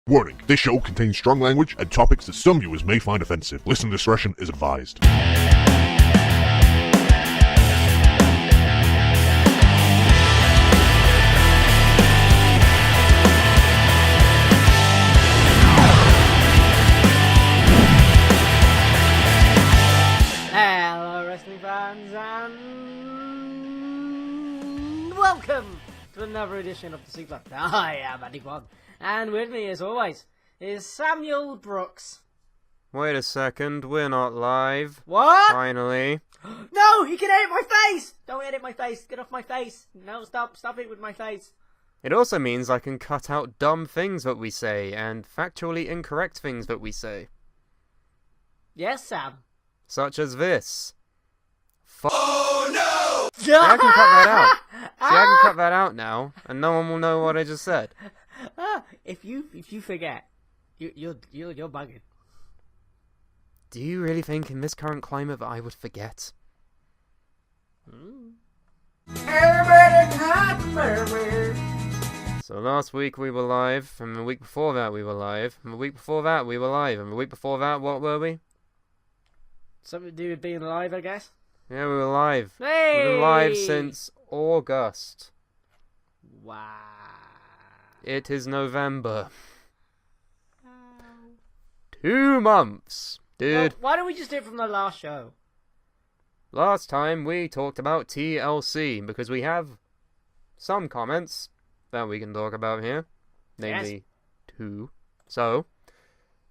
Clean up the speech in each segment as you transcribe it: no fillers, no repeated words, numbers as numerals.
Warning, this show contains strong language and topics that some viewers may find offensive. Listener discretion is advised. Hello wrestling fans and welcome to another edition of the Suplah. I am Andy Quad, and with me as always is Samuel Brooks. Wait a second, we're not live. What? Finally. No, he can edit my face! Don't edit my face, get off my face. No, stop it with my face. It also means I can cut out dumb things that we say and factually incorrect things that we say. Yes, Sam. Such as this. Oh no! See, I can cut that out. See, I can cut that out now, and no one will know what I just said. If you forget, you're bugging. Do you really think in this current climate that I would forget? So last week we were live, and the week before that we were live, and the week before that we were live, and the week before that, what were we? Something to do with being alive, I guess. Yeah, we were live. Hey! We've been live since August. Wow. It is November. 2 months, dude. Well, why don't we just do it from the last show? Last time we talked about TLC because we have some comments that we can talk about here. Namely, 2. So,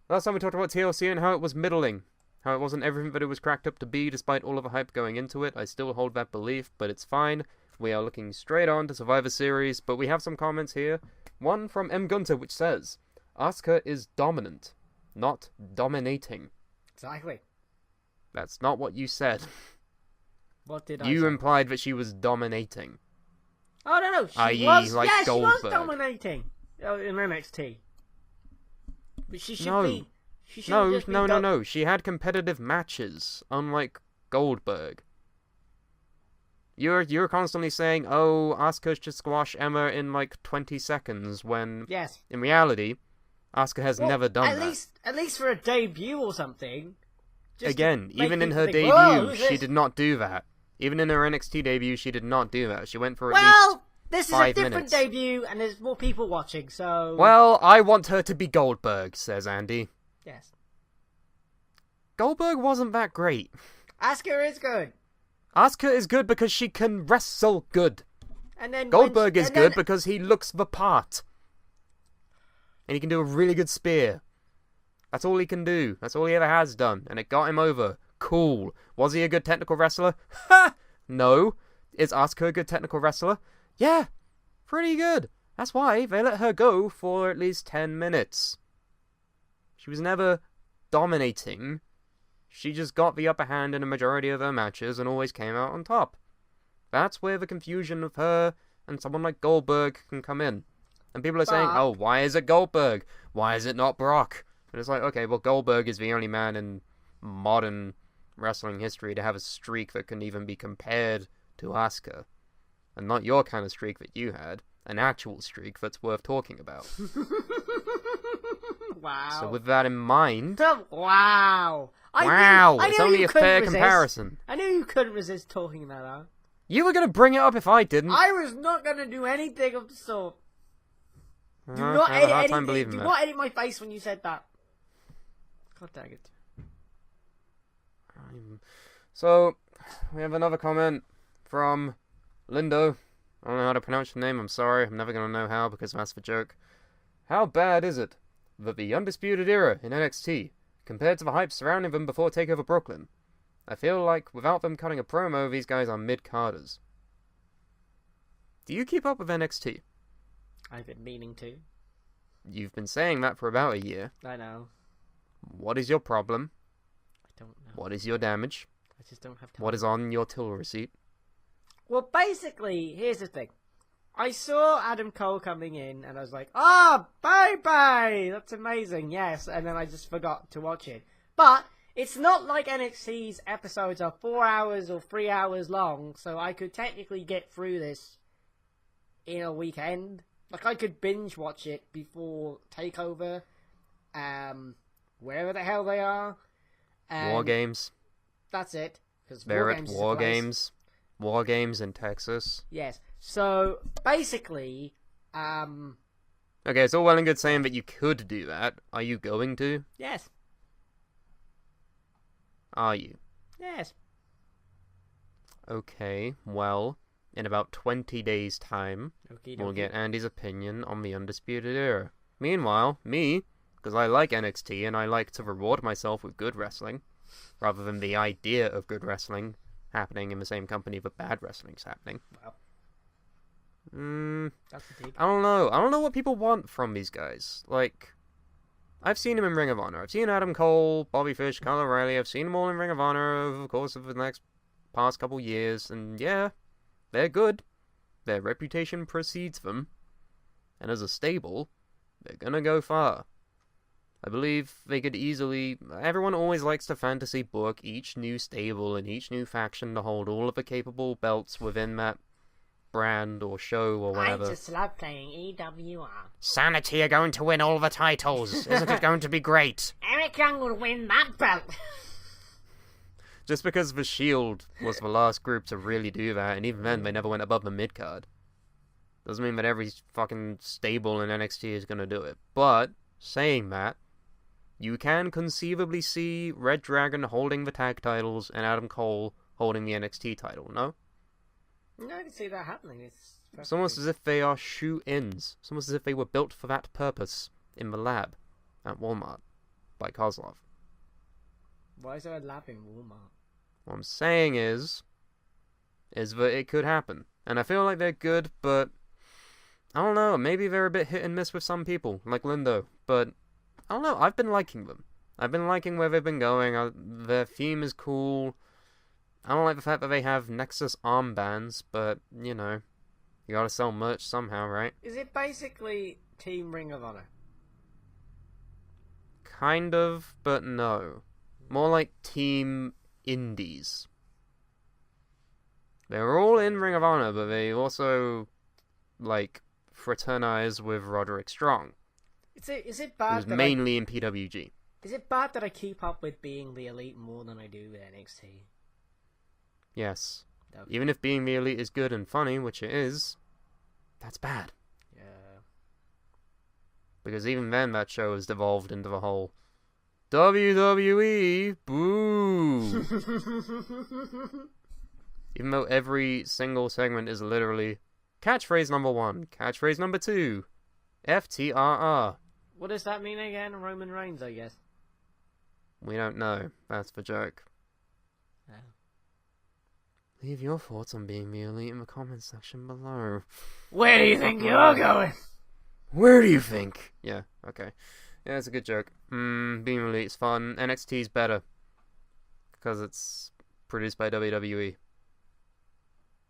last time we talked about TLC and how it was middling. How it wasn't everything that it was cracked up to be despite all of the hype going into it. I still hold that belief, but it's fine. We are looking straight on to Survivor Series, but we have some comments here. One from M. Gunter, which says, Asuka is dominant, not dominating. Exactly. That's not what you said. What did I You say? implied that she was dominating. Oh, no. She i.e. was, like yeah, Goldberg. she was dominating in NXT. But she should No. be... She shouldn't just be No. She had competitive matches, unlike Goldberg. You're constantly saying, oh, Asuka should squash Emma in like 20 seconds, when Yes. in reality, Asuka has never done that. At least for a debut or something. Just Again, to make even in people her think, "Whoa, debut, who's she this?" did not do that. Even in her NXT debut, she did not do that. She went for at Well, least this is a 5 different minutes. debut, and there's more people watching, so... Well, I want her to be Goldberg, says Andy. Yes. Goldberg wasn't that great. Asuka is good. Asuka is good because she can wrestle good. And then Goldberg is good because he looks the part. And he can do a really good spear. That's all he can do. That's all he ever has done. And it got him over. Cool. Was he a good technical wrestler? Ha! No. Is Asuka a good technical wrestler? Yeah. Pretty good. That's why they let her go for at least 10 minutes. She was never dominating. She just got the upper hand in a majority of her matches and always came out on top. That's where the confusion of her and someone like Goldberg can come in. And people are saying, oh, why is it Goldberg? Why is it not Brock? And it's like, okay, well, Goldberg is the only man in modern wrestling history to have a streak that can even be compared to Asuka. And not your kind of streak that you had. An actual streak that's worth talking about. Wow. So with that in mind... Wow. Wow, I it's knew only you a couldn't fair resist. comparison. I knew you couldn't resist talking that out. You were going to bring it up if I didn't. I was not going to do anything of the sort. Do I not have a hard edit time anything. believing Do that. not edit my face when you said that. God dang it. So, we have another comment from Lindo. I don't know how to pronounce your name, I'm sorry. I'm never going to know how because that's the joke. How bad is it that the Undisputed Era in NXT, compared to the hype surrounding them before TakeOver Brooklyn, I feel like without them cutting a promo, these guys are mid-carders. Do you keep up with NXT? I've been meaning to. You've been saying that for about a year. I know. What is your problem? I don't know. What is your damage? I just don't have time. What is on your till receipt? Well, basically, here's the thing. I saw Adam Cole coming in, and I was like, oh, bye-bye! That's amazing, yes. And then I just forgot to watch it. But it's not like NXT's episodes are 4 hours or 3 hours long, so I could technically get through this in a weekend. Like, I could binge watch it before Takeover, wherever the hell they are. War Games. That's it. They're at War Games. War Games in Texas. Yes. So, basically, Okay, it's all well and good saying that you could do that. Are you going to? yes. Are you? Yes. Okay, well, in about 20 days' time, Okie we'll dokie. get Andy's opinion on the Undisputed Era. Meanwhile, me, because I like NXT and I like to reward myself with good wrestling, rather than the idea of good wrestling happening in the same company that bad wrestling's happening. Well, that's the take. I don't know. I don't know what people want from these guys. Like, I've seen him in Ring of Honor. I've seen Adam Cole, Bobby Fish, Kyle O'Reilly. I've seen them all in Ring of Honor over the course of the past couple years. And yeah, they're good. Their reputation precedes them. And as a stable, they're gonna go far. I believe they could easily... Everyone always likes to fantasy book each new stable and each new faction to hold all of the capable belts within that brand or show or whatever. I just love playing EWR. Sanity are going to win all the titles. Isn't it going to be great? Eric Young will win that belt. Just because the Shield was the last group to really do that, and even then they never went above the mid-card, doesn't mean that every fucking stable in NXT is going to do it. But, saying that, you can conceivably see Red Dragon holding the tag titles and Adam Cole holding the NXT title, no? No, I can see that happening. It's almost as if they are shoe-ins. It's almost as if they were built for that purpose in the lab at Walmart by Kozlov. Why is there a lab in Walmart? What I'm saying is that it could happen. And I feel like they're good, but I don't know, maybe they're a bit hit and miss with some people, like Lindo. But I don't know, I've been liking them. I've been liking where they've been going. Their theme is cool. I don't like the fact that they have Nexus armbands, but, you know, you gotta sell merch somehow, right? Is it basically Team Ring of Honor? Kind of, but no. More like Team Indies. They're all in Ring of Honor, but they also, like, fraternize with Roderick Strong. Is it Who bad was that mainly in PWG. Is it bad that I keep up with Being the Elite more than I do with NXT? Yes. Okay. Even if Being the Elite is good and funny, which it is, that's bad. Yeah. Because even then, that show has devolved into the whole WWE, boo! Even though every single segment is literally catchphrase number 1, catchphrase number 2, FTRR. What does that mean again? Roman Reigns, I guess. We don't know. That's the joke. Oh. Leave your thoughts on Being the Elite in the comments section below. Where do you think you're going? Where do you think? Yeah, okay. Yeah, it's a good joke. Being the Elite's fun. NXT's better. Because it's produced by WWE.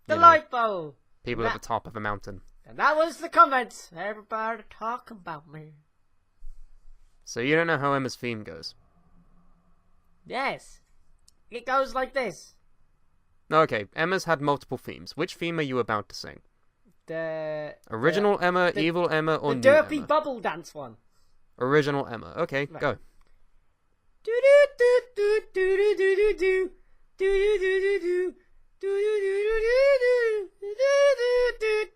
Delightful! People at the top of a mountain. And that was the comments. Everybody talk about me. So you don't know how Emma's theme goes? Yes. It goes like this. Okay, Emma's had multiple themes. Which theme are you about to sing? Original the, Emma, the, Evil Emma, or the New Derpy Emma? Bubble Dance one. Original Emma. Okay, Right. go. Do do do do do do do do do do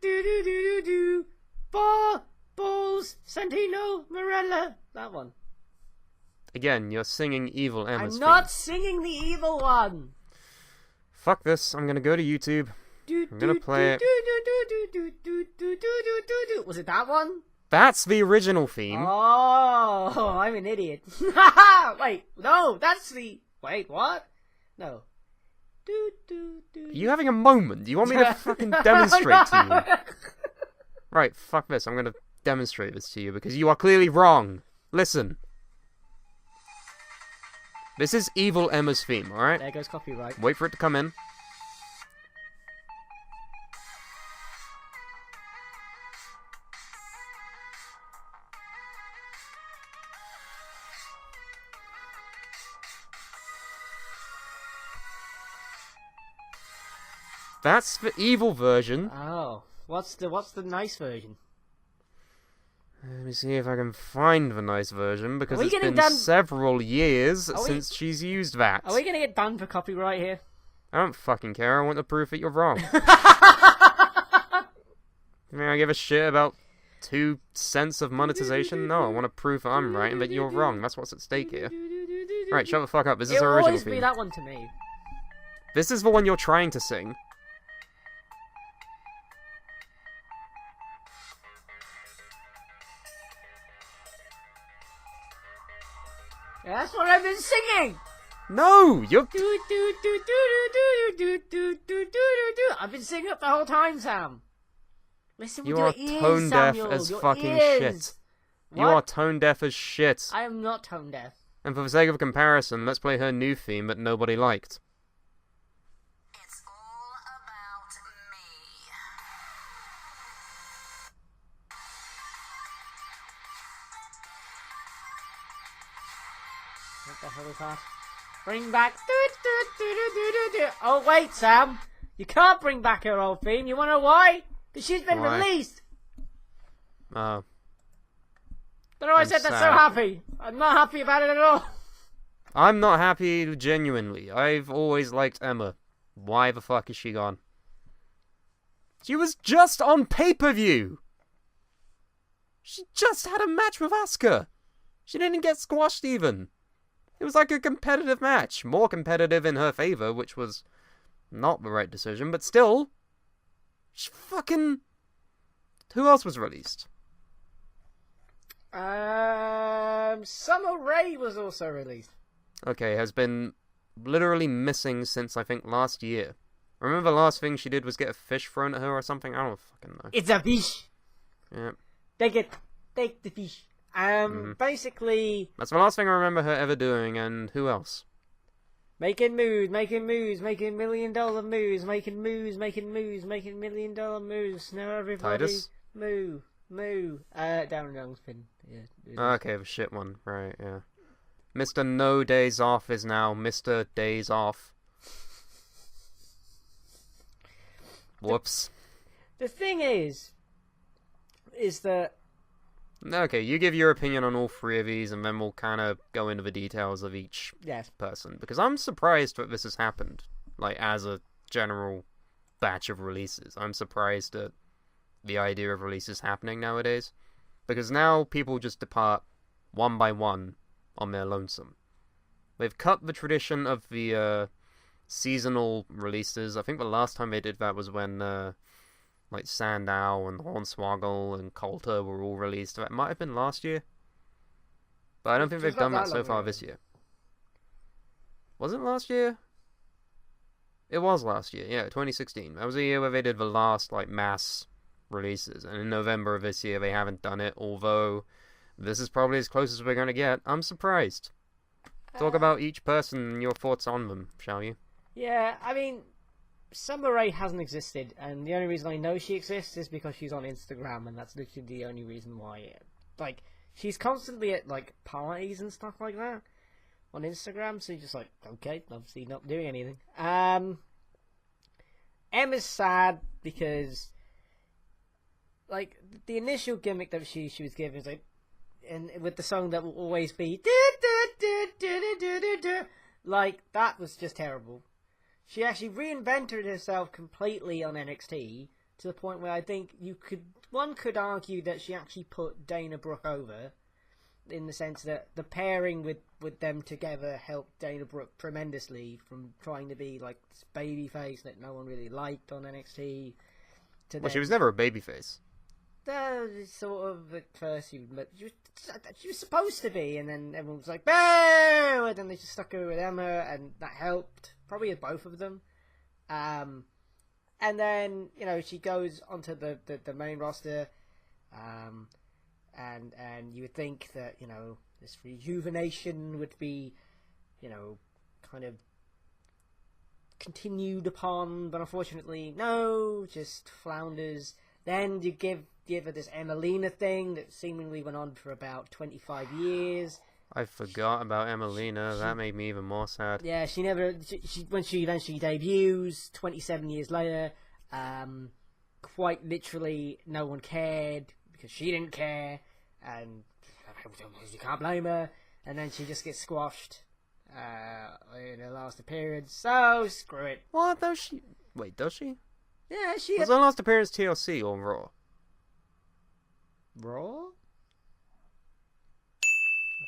do do do. Balls, Santino, Morella. That one. Again, you're singing Evil Emma's I'm theme. not singing the evil one. Fuck this, I'm gonna go to YouTube. I'm gonna play it. Was it that one? That's the original theme. Oh, I'm an idiot. Wait, no, that's the... Wait, what? No. Are you having a moment? Do you want me to fucking demonstrate to you? Right, fuck this, I'm gonna demonstrate this to you because you are clearly wrong. Listen. This is Evil Emma's theme, alright? There goes copyright. Wait for it to come in. That's the evil version. Oh, what's the nice version? Let me see if I can find the nice version, because we it's getting been done- several years Are we- since she's used that. Are we gonna get banned for copyright here? I don't fucking care. I want the proof that you're wrong. I mean, I give a shit about 2 cents of monetization? No, I want to prove that I'm right and that you're wrong. That's what's at stake here. Right, shut the fuck up. This is It'll our original always be theme. that one to me. This is the one you're trying to sing. Yeah, that's what I've been singing. No! You're... I've been singing it the whole time, Sam. Listen with You your are ears, tone deaf Samuel, as your fucking ears. shit. What? You are tone deaf as shit. I am not tone deaf. And for the sake of comparison, let's play her new theme that nobody liked. It's all about me. What the hell is that? Bring back. Oh wait, Sam, you can't bring back her old theme. You wanna know why? Because she's been Why? released. Oh. Don't know why I I'm said that so sad. happy. I'm not happy about it at all. I'm not happy genuinely. I've always liked Emma. Why the fuck is she gone? She was just on pay-per-view! She just had a match with Asuka! She didn't get squashed even! It was like a competitive match. More competitive in her favor, which was not the right decision, but still... She fucking... Who else was released? Summer Rae was also released. Okay, has been literally missing since, I think, last year. Remember the last thing she did was get a fish thrown at her or something? I don't fucking know. It's a fish. Yeah. Take the fish. Basically, That's the last thing I remember her ever doing, and who else? making moves, making $1 million moves, making $1 million moves. Now everybody Titus? move. Darren Young's been. Yeah. Okay, the shit one. Right, yeah. Mr. No Days Off is now Mr. Days Off. Whoops. The thing is that Okay, you give your opinion on all 3 of these, and then we'll kind of go into the details of each yes, person. Because I'm surprised that this has happened, like, as a general batch of releases. I'm surprised at the idea of releases happening nowadays. Because now people just depart one by one on their lonesome. They've cut the tradition of the seasonal releases. I think the last time they did that was when like Sandow and Hornswoggle and Coulter were all released. That might have been last year. But I don't think Just they've done not that that so long far ago. this year. Was it last year? It was last year, yeah, 2016. That was the year where they did the last, like, mass releases. And in November of this year, they haven't done it, although this is probably as close as we're going to get. I'm surprised. Talk about each person and your thoughts on them, shall you? yeah. I mean, Summer Rae hasn't existed, and the only reason I know she exists is because she's on Instagram, and that's literally the only reason why. Like, she's constantly at like parties and stuff like that on Instagram, so you're just like, okay, obviously not doing anything. Emma's sad because, like, the initial gimmick that she was given was like, and with the song that will always be, like, that was just terrible. She actually reinvented herself completely on NXT to the point where I think one could argue that she actually put Dana Brooke over, in the sense that the pairing with them together helped Dana Brooke tremendously from trying to be like this babyface that no one really liked on NXT. Well, she was never a babyface. Sort of at first, she was supposed to be, and then everyone was like, "Boo!" And then they just stuck her with Emma, and that helped. Probably both of them. And then, you know, she goes onto the main roster, and you would think that, you know, this rejuvenation would be, you know, kind of continued upon, but unfortunately, no, just flounders. Then you give her this Emelina thing that seemingly went on for about 25 years. I forgot about Emelina. That made me even more sad. Yeah, when she eventually debuts 27 years later, quite literally no one cared because she didn't care. and you can't blame her. And then she just gets squashed in her last appearance. So screw it. What does she? Wait, does she? Yeah, she Was her last appearance TLC or Raw? Raw.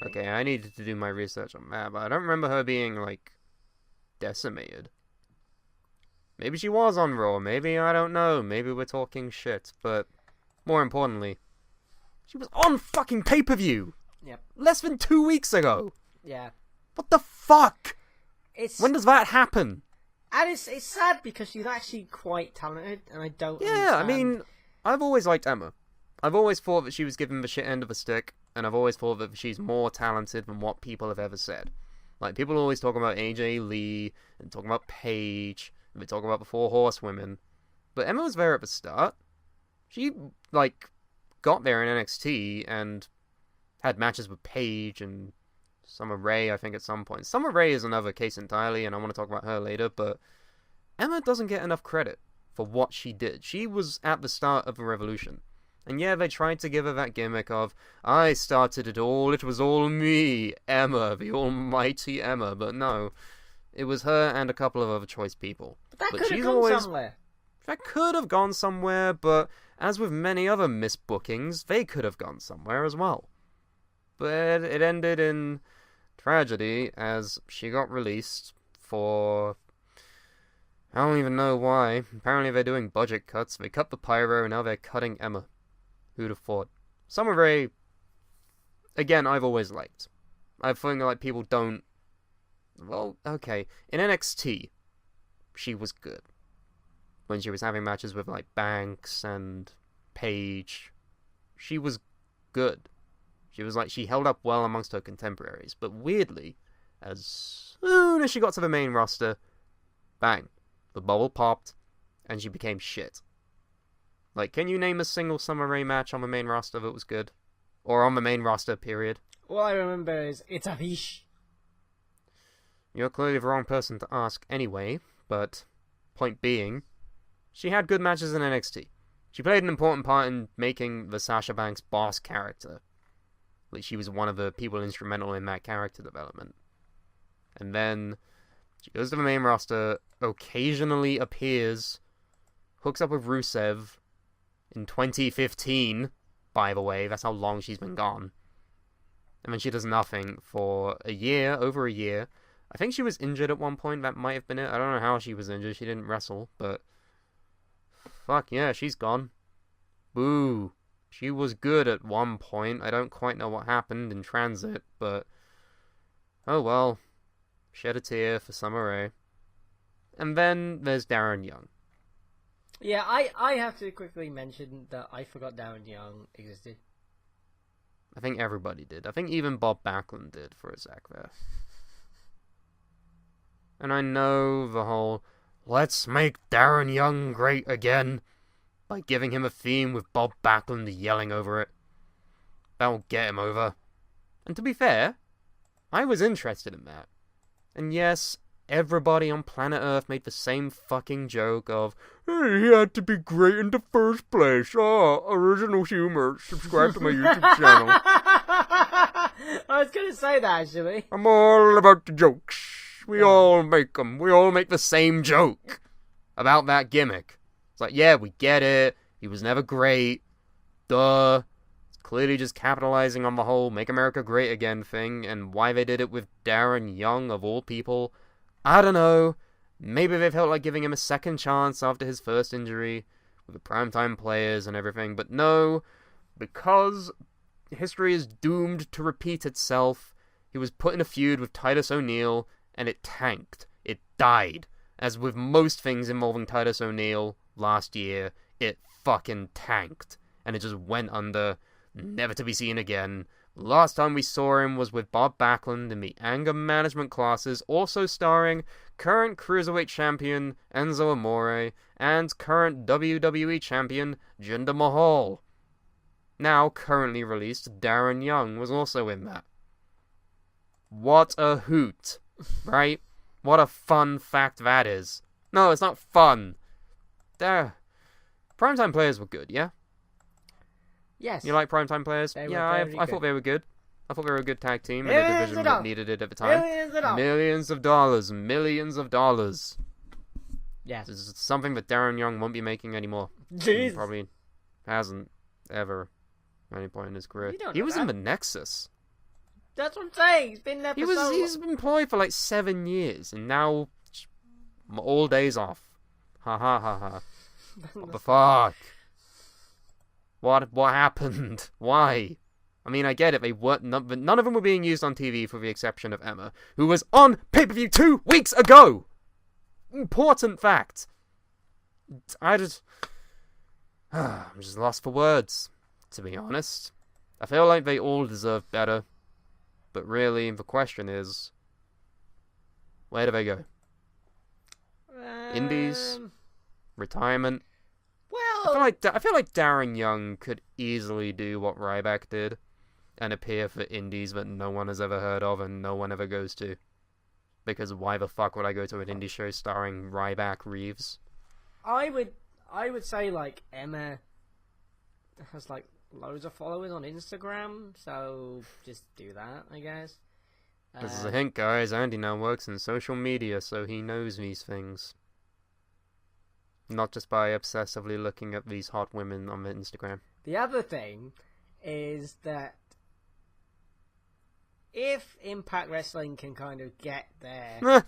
Okay, I needed to do my research on that, but I don't remember her being, like, decimated. Maybe she was on Raw, maybe, I don't know, maybe we're talking shit, but more importantly, she was on fucking pay-per-view! Yep. Less than 2 weeks ago! Yeah. What the fuck? It's When does that happen? and it's sad because she's actually quite talented, and I don't. Yeah, I understand. mean, I've always liked Emma. I've always thought that she was given the shit end of the stick, and I've always thought that she's more talented than what people have ever said. Like, people always talk about AJ Lee, and talk about Paige, and they talk about the Four Horsewomen. But Emma was there at the start. She, like, got there in NXT, and had matches with Paige, and Summer Rae, I think, at some point. Summer Rae is another case entirely, and I want to talk about her later, but Emma doesn't get enough credit for what she did. She was at the start of the revolution. And yeah, they tried to give her that gimmick of, I started it all, it was all me, Emma, the almighty Emma. But no, it was her and a couple of other choice people. But that But could have she's gone always- somewhere. That could have gone somewhere, but as with many other misbookings, they could have gone somewhere as well. But it ended in tragedy as she got released for... I don't even know why. Apparently they're doing budget cuts. They cut the pyro, and now they're cutting Emma. Who'd have thought? Summer Rae, again, I've always liked. I think like people don't... Well, okay. In NXT, she was good. When she was having matches with like Banks and Paige, she was good. She was like, she held up well amongst her contemporaries. But weirdly, as soon as she got to the main roster, bang, the bubble popped, and she became shit. Like, can you name a single Summer Rae match on the main roster that was good? Or on the main roster, period? All I remember is it's a fish. You're clearly the wrong person to ask anyway, but point being, she had good matches in NXT. She played an important part in making the Sasha Banks boss character. Like, she was one of the people instrumental in that character development. And then she goes to the main roster, occasionally appears, hooks up with Rusev in 2015, by the way. That's how long she's been gone. And then she does nothing for a year, over a year. I think she was injured at one point. That might have been it. I don't know how she was injured. She didn't wrestle, but... Fuck yeah, she's gone. Boo. She was good at one point. I don't quite know what happened in transit, but... Oh well. Shed a tear for Summer Rae. And then there's Darren Young. Yeah, I have to quickly mention that I forgot Darren Young existed. I think everybody did. I think even Bob Backlund did for a sec there. And I know the whole, let's make Darren Young great again, by giving him a theme with Bob Backlund yelling over it. That'll get him over. And to be fair, I was interested in that. And yes, everybody on planet Earth made the same fucking joke of, hey, he had to be great in the first place. Oh, original humor. Subscribe to my YouTube channel. I was going to say that, actually. I'm all about the jokes. We all make them. We all make the same joke about that gimmick. It's like, yeah, we get it. He was never great. Duh. It's clearly just capitalizing on the whole Make America Great Again thing, and why they did it with Darren Young, of all people. I don't know. Maybe they felt like giving him a second chance after his first injury with the primetime players and everything, but no, because history is doomed to repeat itself. He was put in a feud with Titus O'Neil, and it tanked. It died. As with most things involving Titus O'Neil last year, it fucking tanked. And it just went under, never to be seen again. Last time we saw him was with Bob Backlund in the anger management classes, also starring current Cruiserweight champion Enzo Amore and current WWE champion Jinder Mahal. Now currently released Darren Young was also in that. What a hoot, right? What a fun fact that is. No, it's not fun. Primetime players were good, yeah? Yes. You like primetime players? They were Yeah, very I thought good. they were good. I thought they were a good tag team in a Millions division of that dollars. needed it at the time. Millions of dollars. Millions of dollars. Millions of dollars. Yes. This is something that Darren Young won't be making anymore. Jeez. He probably hasn't ever at any point in his career. You don't He know was that. in the Nexus. That's what I'm saying. He's been there for so He's been employed for like 7 years, and now all days off. Ha ha ha ha. What the fuck? What happened? Why? I mean, I get it. They weren't. None of them were being used on TV, for the exception of Emma, who was on pay-per-view 2 weeks ago. Important fact. I'm just lost for words, to be honest. I feel like they all deserve better, but really, the question is, where do they go? Indies? Retirement? Well, I feel like Darren Young could easily do what Ryback did and appear for indies that no one has ever heard of and no one ever goes to. Because why the fuck would I go to an indie show starring Ryback Reeves? I would say like Emma has like loads of followers on Instagram, so just do that, I guess. This is a hint, guys. Andy now works in social media, so he knows these things. Not just by obsessively looking at these hot women on the Instagram. The other thing is that if Impact Wrestling can kind of get there, well,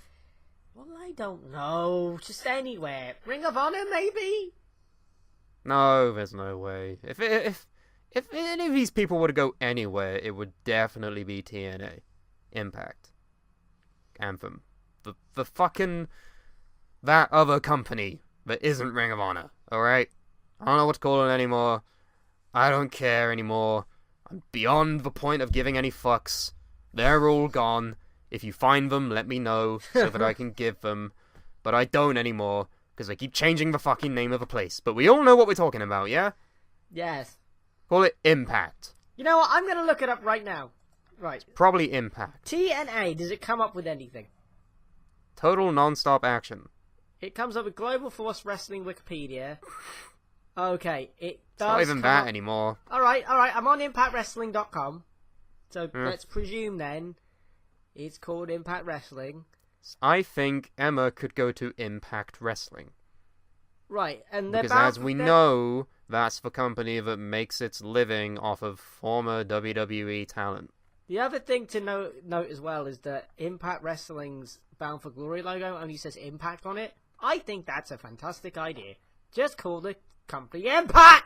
I don't know, just anywhere. Ring of Honor, maybe? No, there's no way. If any of these people were to go anywhere, it would definitely be TNA, Impact, Anthem, the fucking that other company that isn't Ring of Honor. All right, I don't know what to call it anymore. I don't care anymore. I'm beyond the point of giving any fucks. They're all gone. If you find them, let me know so that I can give them. But I don't anymore, because they keep changing the fucking name of the place. But we all know what we're talking about, yeah? Yes. Call it Impact. You know what? I'm going to look it up right now. Right. Probably Impact. TNA, does it come up with anything? Total non-stop action. It comes up with Global Force Wrestling Wikipedia. Okay, it does. It's not even come that up... anymore. Alright, I'm on ImpactWrestling.com. So let's presume then it's called Impact Wrestling. I think Emma could go to Impact Wrestling. Right, and because as we know, that's the company that makes its living off of former WWE talent. The other thing to note as well is that Impact Wrestling's Bound for Glory logo only says Impact on it. I think that's a fantastic idea. Just call the company Impact!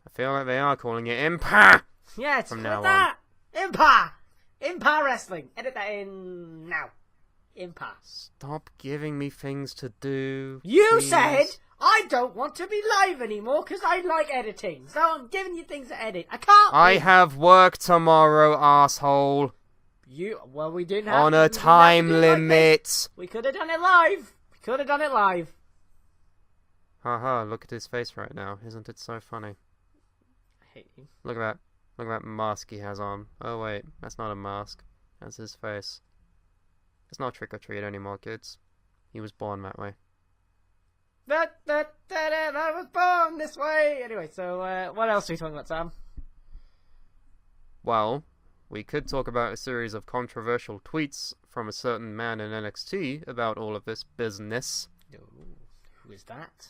I feel like they are calling it Impact! Yeah, from call now it that! Impact! Impact Wrestling! Edit that in now. Impact. Stop giving me things to do. You please. said I don't want to be live anymore because I like editing. So I'm giving you things to edit. I can't. I have work tomorrow, asshole. Well, we didn't have On a time limit. We could have done it live. Haha, look at his face right now. Isn't it so funny? I hate you. Look at that mask he has on. Oh wait, that's not a mask. That's his face. It's not trick or treat anymore, kids. He was born that way. I was born this way. Anyway, so what else are we talking about, Sam? Well, we could talk about a series of controversial tweets from a certain man in NXT about all of this business. Who is that?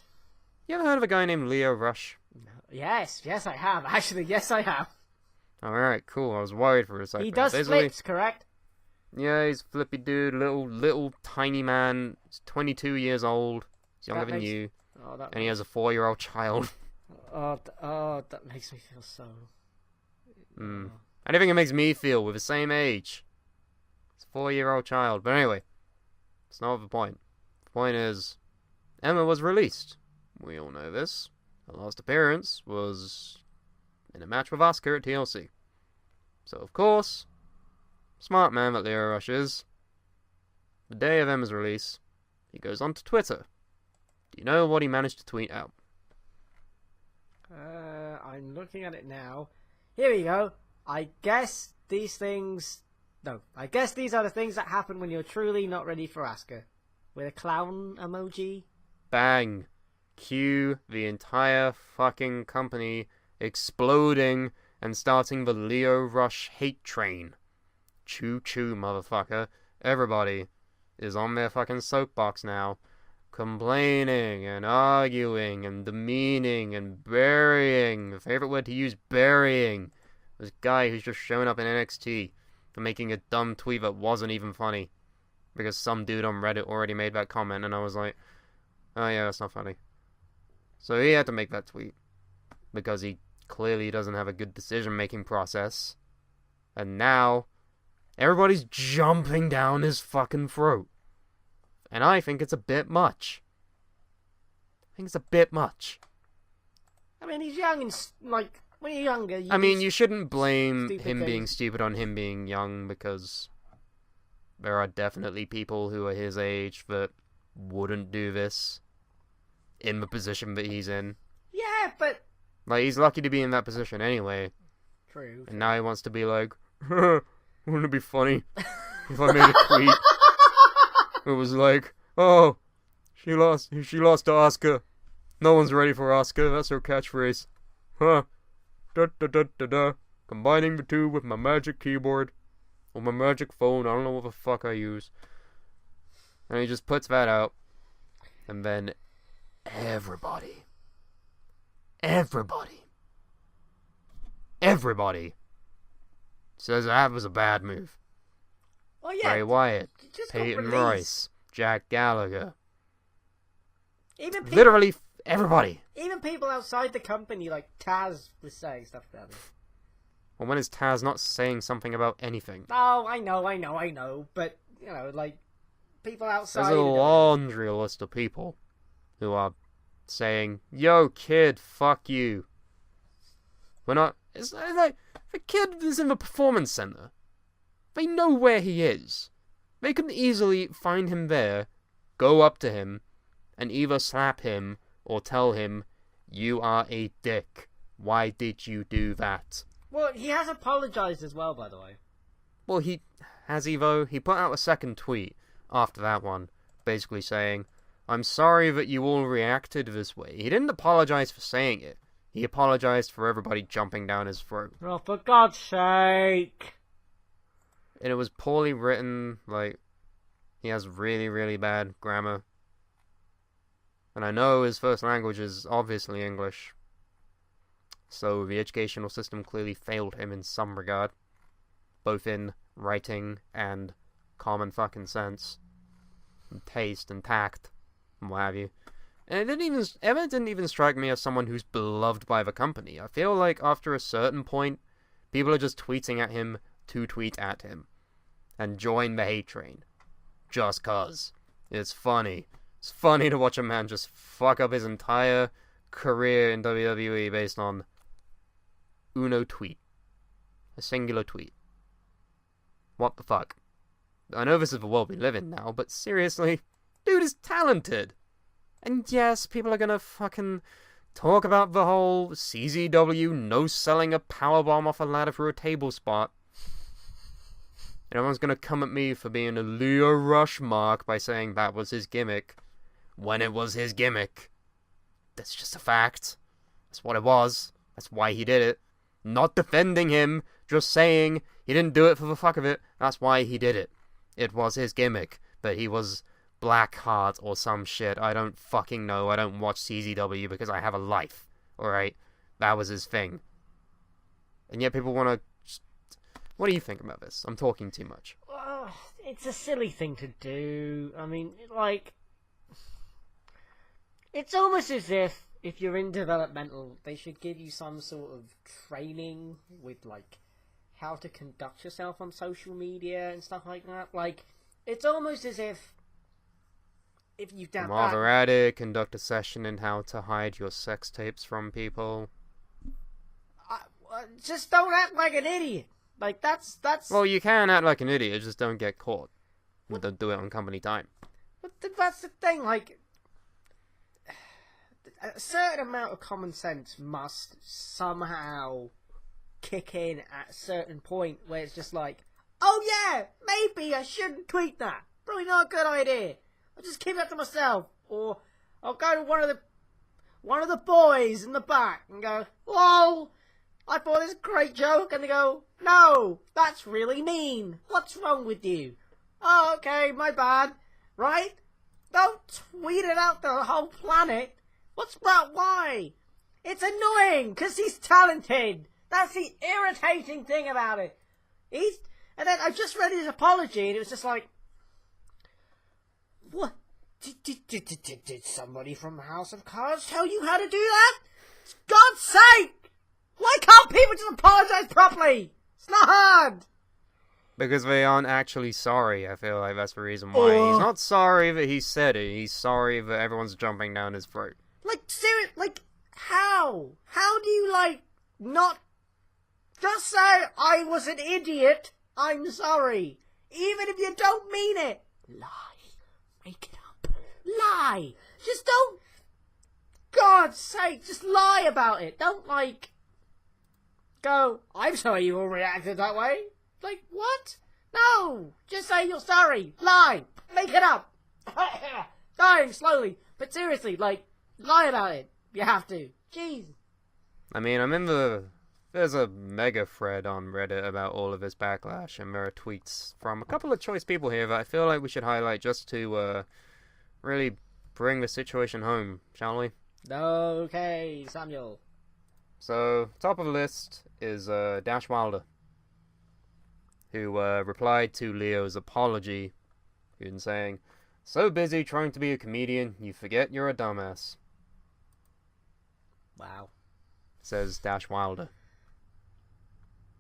You ever heard of a guy named Leo Rush? Yes, I have. Actually, yes, I have. Alright, cool. I was worried for a second. He does flips, correct? Yeah, he's a flippy dude, little tiny man. He's 22 years old. He's younger than you. And he has a 4-year-old child. That makes me feel so... I don't think it makes me feel. We're the same age. It's a 4-year-old child. But anyway, it's not the point. The point is, Emma was released. We all know this. Her last appearance was in a match with Asuka at TLC. So, of course, smart man that Leo Rush is, the day of Emma's release, he goes onto Twitter. Do you know what he managed to tweet out? I'm looking at it now. Here we go. I guess these are the things that happen when you're truly not ready for Asuka. With a clown emoji. Bang. Cue the entire fucking company exploding and starting the Leo Rush hate train. Choo choo, motherfucker. Everybody is on their fucking soapbox now, complaining and arguing and demeaning and burying. The favorite word to use, burying. This guy who's just shown up in NXT for making a dumb tweet that wasn't even funny. Because some dude on Reddit already made that comment, and I was like, oh yeah, that's not funny. So he had to make that tweet. Because he clearly doesn't have a good decision-making process. And now, everybody's jumping down his fucking throat. And I think it's a bit much. I think it's a bit much. I mean, he's young and, like, when you're younger... You shouldn't blame him things. being stupid on him being young, because there are definitely people who are his age that wouldn't do this in the position that he's in. Yeah, but... Like, he's lucky to be in that position anyway. True. And now he wants to be like, wouldn't it be funny if I made a tweet? It was like, oh, she lost to Asuka. No one's ready for Asuka. That's her catchphrase. Huh. Da da da da da. Combining the two with my magic keyboard. Or my magic phone. I don't know what the fuck I use. And he just puts that out. And then everybody says that was a bad move. Well, yeah. Bray Wyatt, it just got Peyton released. Royce, Jack Gallagher. Even people, Literally everybody. even people outside the company, like Taz, was saying stuff about it. Well, when is Taz not saying something about anything? Oh, I know, but, you know, like, people outside... There's a laundry list of people who are saying, yo, kid, fuck you. We're not... It's like, the kid is in the performance center. They know where he is. They can easily find him there, go up to him, and either slap him or tell him, you are a dick. Why did you do that? Well, he has apologized as well, by the way. Well, has he though? He put out a second tweet after that one, basically saying, I'm sorry that you all reacted this way. He didn't apologize for saying it. He apologized for everybody jumping down his throat. Oh, for God's sake! And it was poorly written, like, he has really, really bad grammar. And I know his first language is obviously English. So the educational system clearly failed him in some regard. Both in writing and common fucking sense. And taste and tact. And what have you. And Emmett didn't even strike me as someone who's beloved by the company. I feel like after a certain point, people are just tweeting at him to tweet at him. And join the hate train. Just cause. It's funny. It's funny to watch a man just fuck up his entire career in WWE based on uno tweet. A singular tweet. What the fuck? I know this is the world we live in now, but seriously, dude is talented. And yes, people are gonna fucking talk about the whole CZW no-selling a powerbomb off a ladder through a table spot. And everyone's gonna come at me for being a Leo Rush mark by saying that was his gimmick. When it was his gimmick. That's just a fact. That's what it was. That's why he did it. Not defending him, just saying he didn't do it for the fuck of it. That's why he did it. It was his gimmick. But he was Blackheart or some shit. I don't fucking know. I don't watch CZW because I have a life. Alright? That was his thing. And yet people want to... What do you think about this? I'm talking too much. It's a silly thing to do. I mean, like... It's almost as if you're in developmental, they should give you some sort of training with, like, how to conduct yourself on social media and stuff like that. Like, it's almost as if you've done While that... they're at it, conduct a session in how to hide your sex tapes from people. Just don't act like an idiot. Like, that's... Well, you can act like an idiot, just don't get caught. Don't do it on company time. But that's the thing, like... A certain amount of common sense must somehow kick in at a certain point where it's just like, oh yeah, maybe I shouldn't tweet that. Probably not a good idea. I'll just keep that to myself. Or I'll go to one of the... one of the boys in the back and go, "Lol, I thought this was a great joke," and they go, "No, that's really mean. What's wrong with you?" "Oh, okay, my bad." Right? Don't tweet it out to the whole planet. What's wrong? Why? It's annoying because he's talented. That's the irritating thing about it. And then I just read his apology and it was just like, what? Did somebody from House of Cards tell you how to do that? For God's sake! Why can't people just apologize properly? It's not hard. Because they aren't actually sorry. I feel like that's the reason why. He's not sorry that he said it. He's sorry that everyone's jumping down his throat. Like, seriously, like, how? How do you, like, not just say, "I was an idiot, I'm sorry"? Even if you don't mean it. Lie. Make it up. Lie. Just don't, God's sake, just lie about it. Don't, like, go, "I'm sorry you all reacted that way." Like, what? No! Just say you're sorry. Lie. Make it up. Dying slowly. But seriously, like, lie about it. You have to. Jeez. I mean, there's a mega thread on Reddit about all of this backlash, and there are tweets from a couple of choice people here that I feel like we should highlight just to really bring the situation home, shall we? Okay, Samuel. So, top of the list is Dash Wilder, who replied to Leo's apology in saying, "So busy trying to be a comedian, you forget you're a dumbass." Wow. Says Dash Wilder.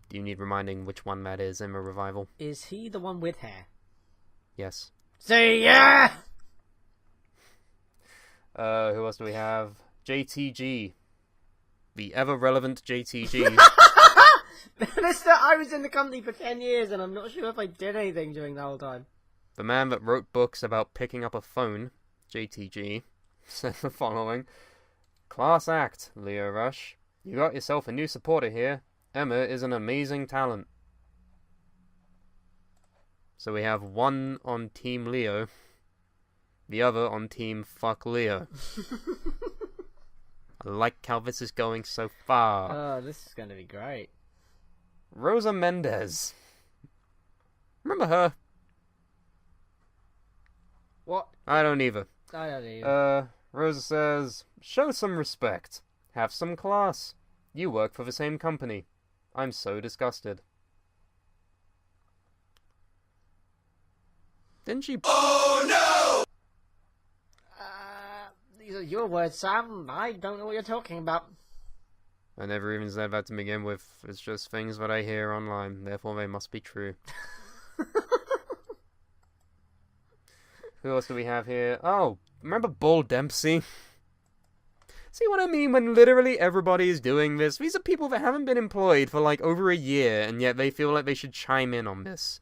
Do you need reminding which one that is in the revival? Is he the one with hair? Yes. See ya! Who else do we have? JTG. The ever-relevant JTG. Mister, I was in the company for 10 years and I'm not sure if I did anything during the whole time. The man that wrote books about picking up a phone, JTG, said the following: "Class act, Leo Rush. You got yourself a new supporter here. Emma is an amazing talent." So we have one on Team Leo, the other on Team Fuck Leo. I like how this is going so far. Oh, this is going to be great. Rosa Mendez. Remember her? What? I don't either. I don't either. Rosa says, "Show some respect. Have some class. You work for the same company. I'm so disgusted." Didn't she... Oh no! These are your words, Sam. I don't know what you're talking about. I never even said that to begin with. It's just things that I hear online. Therefore, they must be true. Who else do we have here? Oh, remember Bull Dempsey? See what I mean when literally everybody is doing this? These are people that haven't been employed for like over a year, and yet they feel like they should chime in on this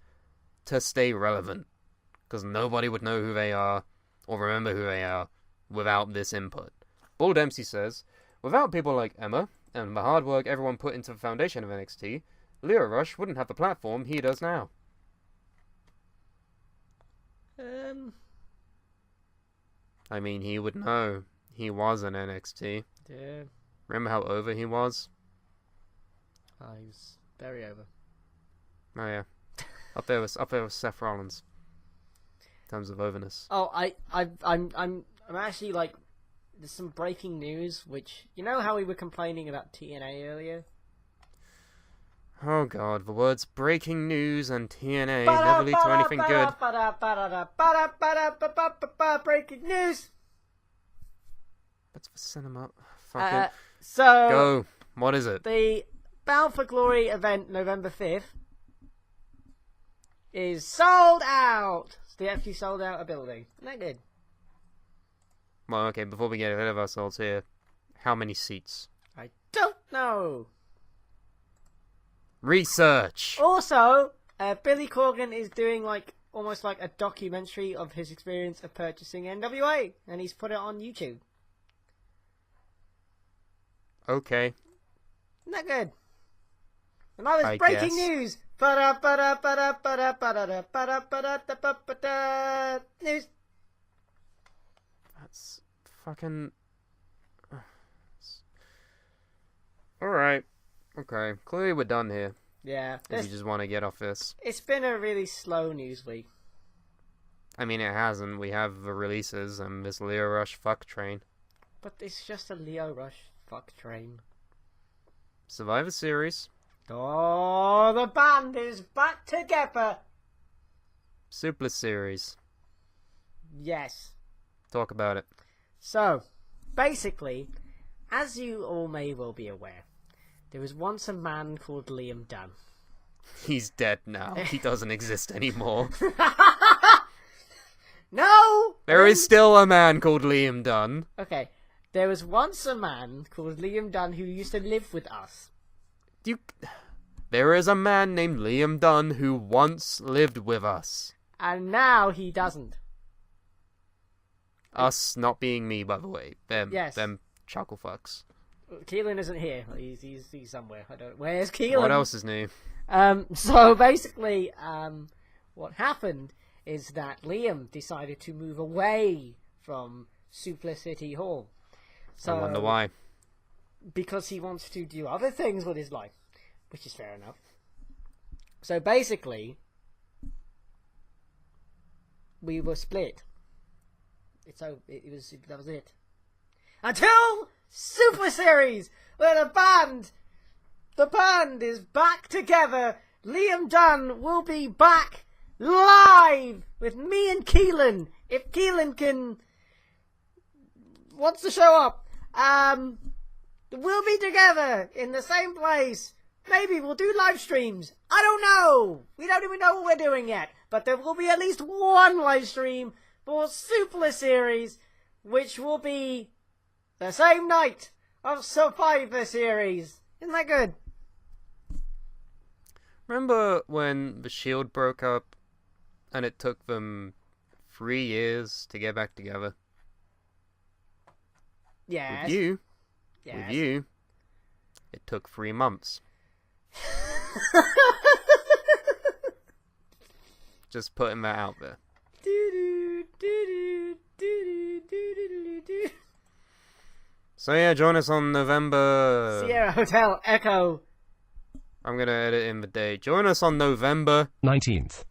to stay relevant. Because nobody would know who they are, or remember who they are, without this input. Bull Dempsey says, "Without people like Emma, and the hard work everyone put into the foundation of NXT, Leo Rush wouldn't have the platform he does now." I mean, he would know. He was in NXT. Yeah. Remember how over he was? Oh, he was very over. Oh yeah, up there with Seth Rollins. In terms of overness. Oh, I'm actually like, there's some breaking news. Which, you know how we were complaining about TNA earlier? Oh god, the words breaking news and TNA never lead to anything good. Breaking news. That's for cinema. Fucking So go. What is it? the Bound for Glory event, November 5th, is sold out. So they actually sold out a building. Isn't that good? Well, okay, before we get ahead of ourselves here, how many seats? I don't know. Research! Also, Billy Corgan is doing like almost like a documentary of his experience of purchasing NWA, and he's put it on YouTube. Okay. Isn't that good? And that was I breaking guess. news. News. That's fucking... Alright. Okay. Clearly we're done here. Yeah. If you just want to get off this. It's been a really slow news week. I mean, it hasn't. We have the releases and this Leo Rush fuck train. But it's just a Leo Rush fuck train. Survivor Series. Oh, the band is back together. Suplah Series. Yes. Talk about it. So, basically, as you all may well be aware, there was once a man called Liam Dunn. He's dead now. He doesn't exist anymore. No! There is still a man called Liam Dunn. Okay. There was once a man called Liam Dunn who used to live with us. There is a man named Liam Dunn who once lived with us. And now he doesn't. Us not being me, by the way. Them, Yes. them chuckle fucks. Keelan isn't here. He's somewhere. I don't. Where's Keelan? What else is new? So basically, what happened is that Liam decided to move away from Suplah City Hall. So, I wonder why. Because he wants to do other things with his life, which is fair enough. So basically, we were split. That was it. Until Suplah Series, where the band is back together. Liam Dunn will be back live with me and Keelan. If Keelan wants to show up, we'll be together in the same place. Maybe we'll do live streams. I don't know. We don't even know what we're doing yet. But there will be at least one live stream for Suplah Series, which will be the same night of Survivor Series. Isn't that good? Remember when the Shield broke up and it took them 3 years to get back together? Yes. With Yes. you, it took 3 months. Just putting that out there. So yeah, join us on November... Sierra Hotel Echo. I'm gonna edit in the date. Join us on November 19th.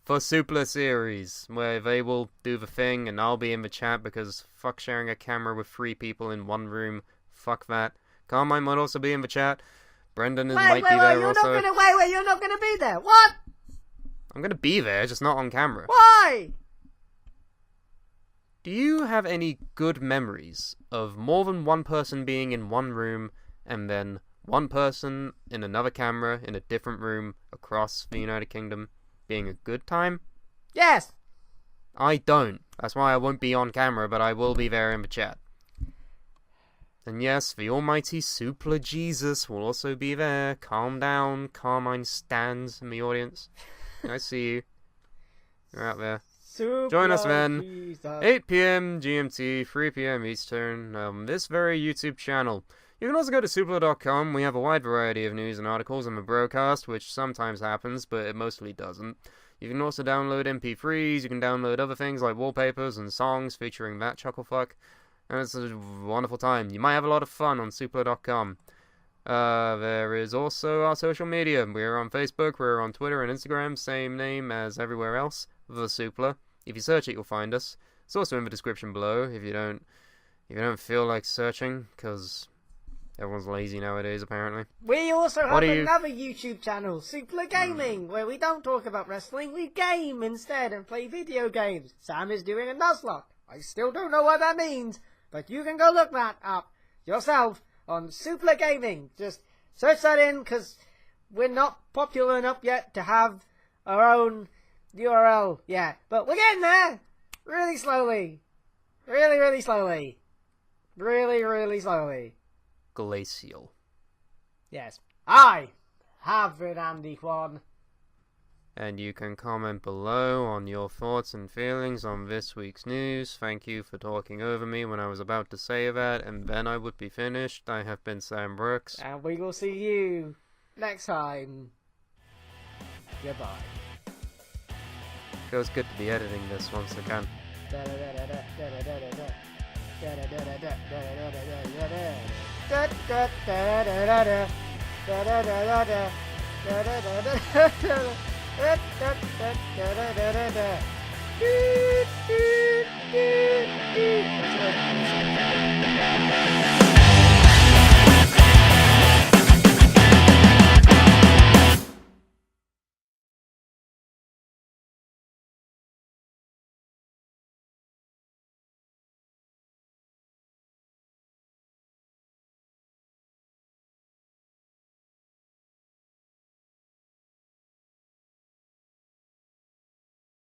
for Suplah Series, where they will do the thing and I'll be in the chat because fuck sharing a camera with 3 people in one room. Fuck that. Carmine might also be in the chat. Brendan might be there you're also. not gonna you're not gonna be there. What? I'm gonna be there, just not on camera. Why? Do you have any good memories of more than one person being in one room and then one person in another camera in a different room across the United Kingdom being a good time? Yes. I don't. That's why I won't be on camera, but I will be there in the chat. And yes, the almighty Suplah Jesus will also be there. Calm down. Carmine stands in the audience. I see you. You're out there. Join us then. Jesus. 8 p.m. GMT, 3 p.m. Eastern, on this very YouTube channel. You can also go to Suplah.com. We have a wide variety of news and articles on the broadcast, which sometimes happens, but it mostly doesn't. You can also download MP3s. You can download other things like wallpapers and songs featuring that chucklefuck. And it's a wonderful time. You might have a lot of fun on Suplah.com. There is also our social media. We're on Facebook, we're on Twitter and Instagram, same name as everywhere else, The Suplah. If you search it, you'll find us. It's also in the description below if you don't feel like searching, because everyone's lazy nowadays, apparently. We also have another YouTube channel, Suplah Gaming, where we don't talk about wrestling, we game instead and play video games. Sam is doing a Nuzlocke. I still don't know what that means, but you can go look that up yourself on Suplah Gaming. Just search that in, because we're not popular enough yet to have our own URL yet. But we're getting there! Really slowly. Really, really slowly. Really, really slowly. Glacial. Yes. I have been Andy Kwan. And you can comment below on your thoughts and feelings on this week's news. Thank you for talking over me when I was about to say that, and then I would be finished. I have been Sam Brooks. And we will see you next time. Goodbye. Feels good to be editing this once again.